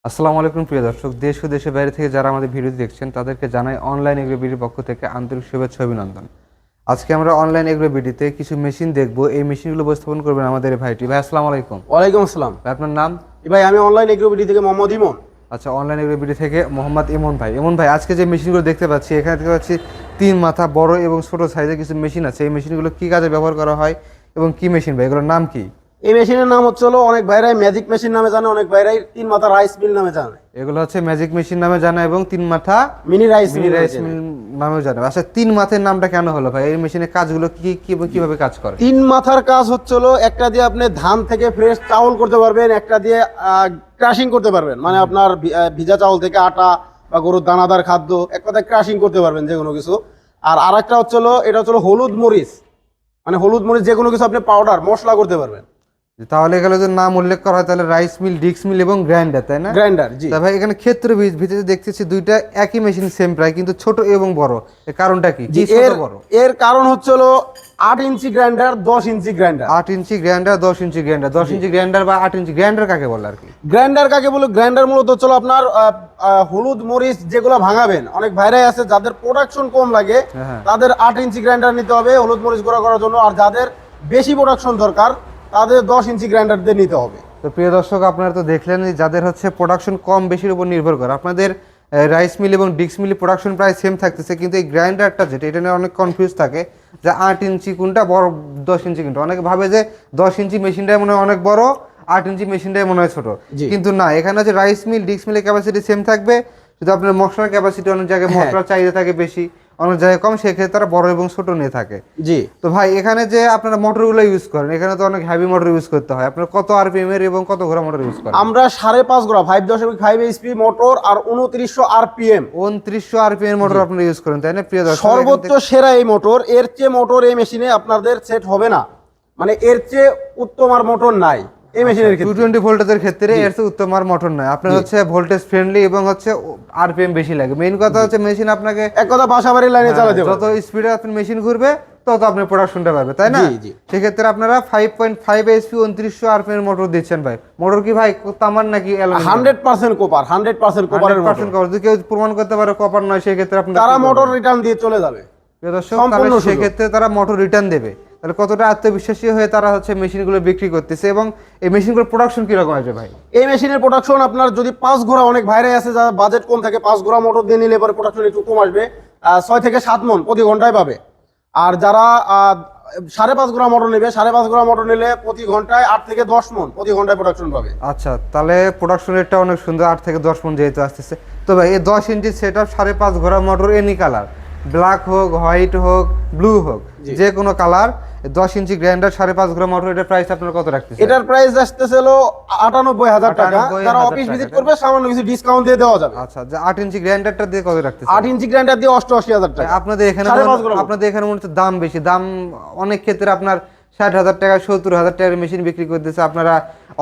আসসালামু আলাইকুম প্রিয় দর্শক, দেশ ও দেশের বাইরে থেকে যারা আমাদের ভিডিও দেখছেন তাদেরকে জানাই অনলাইন এগ্রো বিডির পক্ষ থেকে আন্তরিক শুভেচ্ছা অভিনন্দন। আজকে আমরা অনলাইন এগ্রো বিডিতে কিছু মেশিন দেখব। এই মেশিনগুলো উপস্থাপন করবেন আমাদের এই ভাইটি। ভাই আসসালামু আলাইকুম। ওয়ালাইকুম আসসালাম। ভাই আপনার নাম? ভাই আমি অনলাইন এগ্রোবিডি থেকে মোহাম্মদ ইমন। আচ্ছা, অনলাইন এগ্রো বিডি থেকে মোহাম্মদ ইমন ভাই। ইমন ভাই, আজকে যে মেশিনগুলো দেখতে পাচ্ছি, এখানে দেখতে পাচ্ছি তিন মাথা বড় এবং ছোট সাইজের কিছু মেশিন আছে। এই মেশিনগুলো কি কাজে ব্যবহার করা হয় এবং কি মেশিন ভাই, এগুলোর নাম কি? এই মেশিনের নাম হচ্ছে অনেক ভাইরাই ম্যাজিক মেশিন নামে জানে, অনেক ভাইরাই তিন মাথা রাইস মিল নামে জানে। এগুলো হচ্ছে ম্যাজিক মেশিন নামে জানা এবং তিন মাথা মিনি রাইস মিল নামেও জানা। আচ্ছা, তিন মাথার নামটা কেন হলো ভাই? এই মেশিনের কাজগুলো কি কি এবং কিভাবে কাজ করে? তিন মাথার কাজ হচ্ছে একটা দিয়ে আপনি ধান থেকে ফ্রেশ চাউল করতে পারবেন, একটা দিয়ে ক্রাশিং করতে পারবেন, মানে আপনার ভিজা চাউল থেকে আটা বা গরুর দানাদার খাদ্য এক কথায় ক্রাশিং করতে পারবেন যে কোনো কিছু। আর আরেকটা হচ্ছে এটা হচ্ছে হলুদ মরিচ, মানে হলুদ মরিচ যে কোনো কিছু আপনি পাউডার মশলা করতে পারবেন। তাহলে এগুলো যদি নাম উল্লেখ করা হয় তাহলে রাইস মিল, ডিক্স মিল এবং গ্রাইন্ডার, তাই না? গ্রাইন্ডার, জি। তা ভাই, এখানে ক্ষেত্র ভিত্তিতে দেখতেছি দুইটা একই মেশিন সেম প্রায়, কিন্তু ছোট এবং বড়। এর কারণটা কি? এর কারণ হচ্ছে 8 inch grinder, 10 inch grinder. 8 inch grinder, 10 inch grinder. 10 inch grinder বা 8 ইঞ্চি গ্রাইন্ডার কাকে বলে আর কি? গ্রাইন্ডার কাকে বলে? গ্রাইন্ডার মূলত হচ্ছে আপনার হলুদ মরিচ যেগুলো ভাঙাবেন, অনেক ভাইরাই আছে যাদের প্রোডাকশন কম লাগে, তাদের 8 ইঞ্চি গ্রাইন্ডার নিতে হবে হলুদ মরিচ গুঁড়া করার জন্য। আর যাদের বেশি প্রোডাকশন দরকার তাদের 10 ইঞ্চি গ্রাইন্ডার দিয়ে নিতে হবে। তো প্রিয় দর্শক, আপনারা তো দেখলেন যাদের হচ্ছে প্রোডাকশন কম বেশির উপর নির্ভর করে, আপনাদের রাইস মিল এবং ডিক্স মিল প্রোডাকশন প্রায় সেম থাকতেছে, কিন্তু এই গ্রাইন্ডারটা যেটা, এটা নিয়ে অনেক কনফিউজ থাকে যে 8 ইঞ্চি কোনটা বড়, 10 ইঞ্চি কোনটা। অনেকে ভাবে যে 10 ইঞ্চি মেশিনটাই মনে হয় অনেক বড়, 8 ইঞ্চি মেশিনটাই মনে হয় ছোট, কিন্তু না। এখানে হচ্ছে রাইস মিল ডিক্স মিলের ক্যাপাসিটি সেম থাকবে, শুধু আপনার মশলার ক্যাপাসিটি অনেক জায়গায় মশলার চাহিদা থাকে বেশি, অনেক জায়গায় কম, সেক্ষেত্রে তারা বড় এবং ছোট নিয়ে থাকে। জি। তো ভাই, এখানে যে আপনারা মোটরগুলো ইউজ করেন, এখানে তো অনেক হেভি মোটর ইউজ করতে হয়। আপনারা কত আরপিএম এর এবং কত ঘোড়া মোটর ইউজ করেন? আমরা 5.5 ঘোড়া 5.5 এইচপি মোটর আর 2900 আরপিএম 2900 আরপিএম মোটর আপনারা ইউজ করেন, তাই না প্রিয় দর্শক? সর্বোচ্চ সেরা এই মোটর। এর চেয়ে মোটর এই মেশিনে আপনাদের সেট হবে না, মানে এর চেয়ে উত্তম আর মোটর নাই এই মেশিনের ক্ষেত্রে। 220 ভোল্টেজের ক্ষেত্রে এর চেয়ে উত্তম আর মোটর নয়। আপনার হচ্ছে ভোল্টেজ ফ্রেন্ডলি এবং হচ্ছে আরপিএম বেশি লাগে। মেইন কথা হচ্ছে মেশিন আপনাকে এক কথা বাসাবাড়ির লাইনে চালাতে যত স্পিডে আপনার মেশিন ঘুরবে তত আপনি প্রোডাকশনটা পাবে, তাই না? সেক্ষেত্রে আপনারা 5.5 এইচপি 2900 আরপিএম এর মোটর দিচ্ছেন ভাই। মোটর কি ভাই তামার নাকি অ্যালুমিনিয়াম? 100% কপার, 100% কপারের মোটর। যদি কেউ প্রমাণ করতে পারে কপার নয়, সেক্ষেত্রে আপনারা তারা মোটর রিটার্ন দিয়ে চলে যাবে। দর্শক, তাহলে সেক্ষেত্রে তারা মোটর রিটার্ন দেবে। তাহলে কতটা আত্মবিশ্বাসী হয়ে তারা হচ্ছে মেশিনগুলো বিক্রি করতেছে, এবং এই মেশিনগুলোর প্রোডাকশন কিরকম আছে ভাই? এই মেশিনের প্রোডাকশন আপনার যদি 5 ঘোড়া, অনেক ভাইরাই আছে যারা বাজেট কম থাকে, 5 ঘোড়া মোটর দিয়ে নিলে পরে প্রোডাকশন একটু কম আসবে, 6 থেকে 7 মণ প্রতি ঘন্টায় পাবে। আর যারা 5.5 ঘোড়া মোটর নেবে, 5.5 ঘোড়া মোটর নিলে প্রতি ঘন্টায় 8 থেকে 10 মণ প্রতি ঘন্টায় প্রোডাকশন পাবে। আচ্ছা, তাহলে প্রোডাকশন রেটটা অনেক সুন্দর, 8 থেকে 10 মণ যেহেতু আসতেছে। তো ভাই, এই 10 ইঞ্চি সেটআপ 5.5 ঘোড়া মোটর, এনি কালার, ব্ল্যাক হোক, হোয়াইট হোক, ব্লু হোক, যে কোনো কালার, 10 ইঞ্চি গ্রাইন্ডার 5.5 ঘোড়া মোটর, এটার প্রাইস আপনার কত রাখতেছেন? এটার প্রাইস আসতেছে 98,000 টাকা। যারা অফিস ভিজিট করবে সামান্য কিছু ডিসকাউন্ট দিয়ে দেওয়া যাবে। আচ্ছা, যে 8 ইঞ্চি গ্রাইন্ডারটা দিয়ে কত রাখতেছেন? 8 ইঞ্চি গ্রাইন্ডার দিয়ে 88,000 টাকা। আপনাদের এখানে মনে হচ্ছে দাম বেশি। দাম অনেক ক্ষেত্রে আপনার 60,000 টাকা, 70,000 টাকার মেশিন বিক্রি করতেছে, আপনারা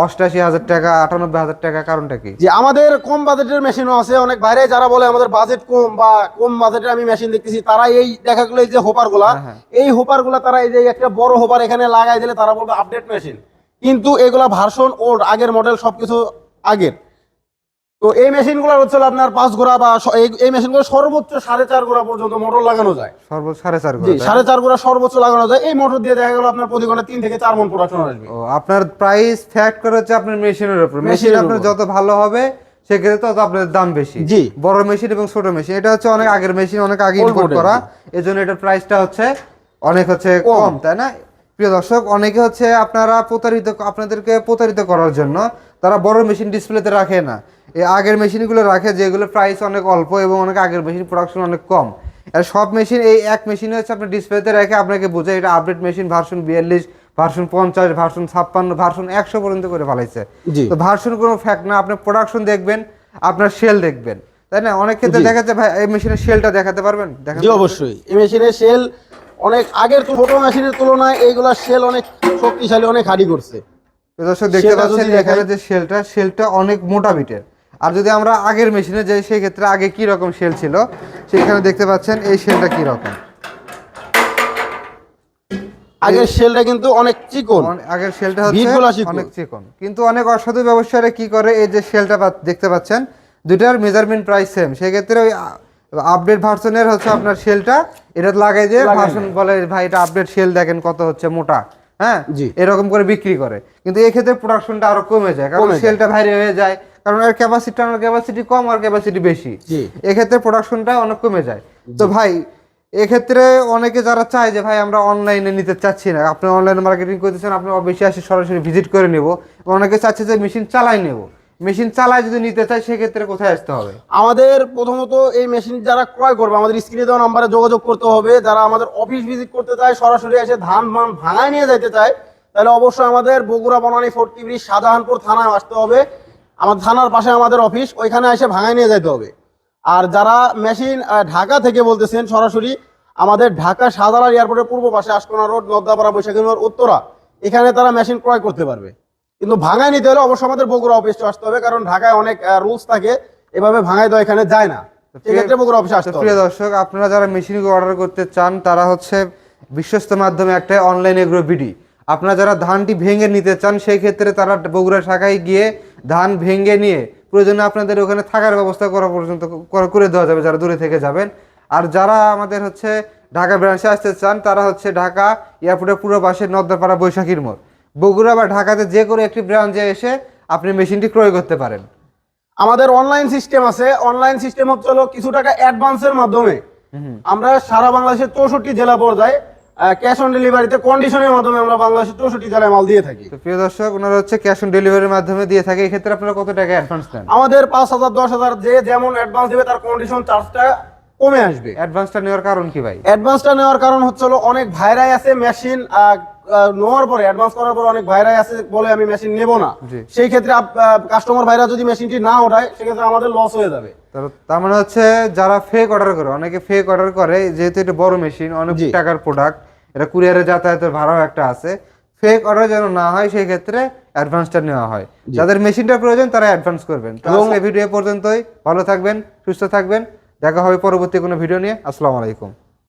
88,000 টাকা, 98,000 টাকা। কারণটা কি? যে আমাদের কম বাজেটের মেশিনও আছে। অনেক বাইরে যারা বলে আমাদের বাজেট কম বা কম বাজেটে আমি মেশিন দেখতেছি, তারা এই দেখা গেলো এই যে হোপারগুলা, এই হোপারগুলা তারা এই যে একটা বড় হোপার এখানে লাগাই দিলে তারা বলবে আপডেট মেশিন, কিন্তু এগুলা ভার্সন ওল্ড, আগের মডেল, সবকিছু আগের। তো এই মেশিনগুলো হচ্ছে আপনার 5 ঘোড়া বা এই মেশিনগুলো সর্বোচ্চ 4.5 ঘোড়া পর্যন্ত মোটর লাগানো যায়। সর্বোচ্চ 4.5 ঘোড়া? 4.5 ঘোড়া সর্বোচ্চ লাগানো যায়। এই মোটর দিয়ে দেখা গেল আপনার প্রতি ঘন্টা 3 থেকে 4 মণ প্রোডাকশন আসবে। ও, আপনার প্রাইস ফ্যাক্ট করে হচ্ছে আপনার মেশিনের উপর। মেশিন আপনার যত ভালো হবে সেক্ষেত্রে তত আপনাদের দাম বেশি। জি। বড় মেশিন এবং ছোট মেশিন, এটা হচ্ছে অনেক আগের মেশিন, অনেক আগে ইম্পোর্ট করা, এজন্য এটার প্রাইসটা হচ্ছে অনেক হচ্ছে কম, তাই না? প্রিয় দর্শক, অনেকে হচ্ছে আপনাদেরকে প্রতারিত করার জন্য তারা বড় মেশিন ডিসপ্লেতে রাখে না, এই আগের মেশিনগুলো রাখে যেগুলো প্রাইস অনেক অল্প এবং অনেক আগের মেশিন, প্রোডাকশন অনেক কম। আর সব মেশিন এই এক মেশিনে হচ্ছে আপনার ডিসপ্লেতে রেখে আপনাকে বোঝায় এটা update machine, version 42, version 50, version 56, version 100 পর্যন্ত করে ফেলাইছে। তো ভার্সন কোনো ফ্যাক্ট না, আপনি প্রোডাকশন দেখবেন, আপনার সেল দেখবেন, তাই না? অনেক ক্ষেত্রে দেখা যাচ্ছে ভাই, এই মেশিনের সেলটা দেখাতে পারবেন? জি অবশ্যই। এই মেশিনের সেল অনেক আগের ছোট মেশিনের তুলনায় এইগুলা সেল অনেক শক্তিশালী, অনেক হার্ডি করছে। দর্শক দেখতে পাচ্ছেন এখানে যে সেলটা অনেক মোটা বিটের। আর যদি আমরা আগের মেশিনে যাই, সেই ক্ষেত্রে আগে কি রকম সেল ছিল সেখানে দেখতে পাচ্ছেন এই সেলটা কি রকম। আগের শেলটা কিন্তু অনেক চিকন, আগের শেলটা হচ্ছে বিটগুলা চিকন। অনেক চিকন, কিন্তু অনেক অসাধু ব্যবসায়ীরা কি করে, এই যে শেলটা দেখতে পাচ্ছেন দুইটার মেজারমেন্ট প্রাইস সেম, সেক্ষেত্রে ওই আপডেট ভার্সনের হচ্ছে আপনার শেলটা এটা লাগাই দিয়ে ভার্সন বলে ভাই এটা আপডেট শেল দেখেন কত হচ্ছে মোটা, হ্যাঁ জি। এরকম করে বিক্রি করে, কিন্তু এই ক্ষেত্রে প্রোডাকশনটা আরো কমে যায়, কারণ শেলটা ভারী হয়ে যায়, কারণ এর ক্যাপাসিটি কম আর ক্যাপাসিটি বেশি, জি। এক্ষেত্রে প্রোডাকশনটা অনেক কমে যায়। তো ভাই এক্ষেত্রে অনেকে যারা চায় যে ভাই আমরা অনলাইনে নিতে চাচ্ছি না, আপনি অনলাইনে মার্কেটিং করতেছেন, আপনি অবশ্যই আসে সরাসরি ভিজিট করে নেব, অনেকে চাচ্ছে যে মেশিন চালাই নেব, মেশিন চালায় যদি নিতে চায় সেক্ষেত্রে কোথায় আসতে হবে? আমাদের প্রথমত এই মেশিন যারা ক্রয় করবে আমাদের স্ক্রিনে দেওয়া নাম্বারে যোগাযোগ করতে হবে। যারা আমাদের অফিস ভিজিট করতে চায়, সরাসরি এসে ধান ভাঙায় নিয়ে যেতে চায়, তাহলে অবশ্যই আমাদের বগুড়া বনানী ফোর্টি ব্রিজ শাহজাহানপুর থানায় আসতে হবে। আমাদের থানার পাশে আমাদের অফিস, ওইখানে এসে ভাঙায় নিয়ে যেতে হবে। আর যারা মেশিন ঢাকা থেকে বলতেছেন, সরাসরি আমাদের ঢাকা শাহজালাল এয়ারপোর্টের পূর্ব পাশে আশকোনা রোড, লদ্দাপাড়া, বৈশাখী মোড়, উত্তরা, এখানে তারা মেশিন ক্রয় করতে পারবে। কিন্তু ভাঙায় নিতে হলে অবশ্যই আমাদের বগুড়া অফিসে আসতে হবে, কারণ ঢাকায় অনেক রুলস থাকে, এভাবে ভাঙায় দেওয়া এখানে যায় না, সেক্ষেত্রে বগুড়া অফিসে আসতে হবে। প্রিয় দর্শক, আপনারা যারা মেশিন অর্ডার করতে চান তারা হচ্ছে বিশ্বস্ত মাধ্যমে একটা অনলাইন এগ্রো বিডি, আপনারা যারা ধানটি ভেঙে নিতে চান সেই ক্ষেত্রে তারা বগুড়া শাখায় গিয়ে ধান ভেঙে নিয়ে প্রয়োজনে আপনাদের ওখানে থাকার ব্যবস্থা করা পর্যন্ত করে দেওয়া যাবে যারা দূরে থেকে যাবেন। আর যারা আমাদের হচ্ছে ঢাকা ব্রাঞ্চে আসতে চান তারা হচ্ছে ঢাকা এয়ারপোর্টের পুরো পাশে নদ্দাপাড়া, বৈশাখীর মোড়, বগুড়া বা ঢাকাতে যে কোনো একটি ব্রাঞ্চে এসে আপনি মেশিনটি ক্রয় করতে পারেন। আমাদের অনলাইন সিস্টেম আছে, অনলাইন সিস্টেম হচ্ছে হলো কিছু টাকা অ্যাডভান্সের মাধ্যমে আমরা সারা বাংলাদেশের 64 জেলা পর্যায়ে ক্যাশ অন ডেলিভারিতে কন্ডিশনের মাধ্যমে আমরা বাংলাদেশের 64 জেলায় মাল দিয়ে থাকি। তো প্রিয় দর্শক, ওনারা হচ্ছে ক্যাশ অন ডেলিভারির মাধ্যমে দিয়ে থাকে, এই ক্ষেত্রে আপনারা কত টাকা অ্যাডভান্স নেন? আমাদের 5,000 10,000 যে যেমন অ্যাডভান্স দেবে তার কন্ডিশন চার্জটা কমে আসবে। অ্যাডভান্সটা নেওয়ার কারণ কি ভাই? অ্যাডভান্সটা নেওয়ার কারণ হচ্ছে হলো অনেক ভাইরাই আছে মেশিন নেওয়ার পরে, অ্যাডভান্স করার পর অনেক ভাইরাই আছে বলে আমি মেশিন নেব না, জি। সেই ক্ষেত্রে কাস্টমার ভাইরা যদি মেশিনটি না ওঠায় সেক্ষেত্রে আমাদের লস হয়ে যাবে। তার মানে হচ্ছে যারা ফেক অর্ডার করে, অনেকে ফেক অর্ডার করে, যেহেতু এটা বড় মেশিন, অনেক জি। টাকার প্রোডাক্ট, এটা কুরিয়ারে যাতায়াতের ভাড়াও একটা আছে, ফেক অর্ডার যেন না হয় সেই ক্ষেত্রে অ্যাডভান্সটা নেওয়া হয়। যাদের মেশিনটা প্রয়োজন তারা অ্যাডভান্স করবেন। তো আজকে ভিডিও পর্যন্তই, ভালো থাকবেন, সুস্থ থাকবেন, দেখা হবে পরবর্তী কোনো ভিডিও নিয়ে। আসসালামু আলাইকুম।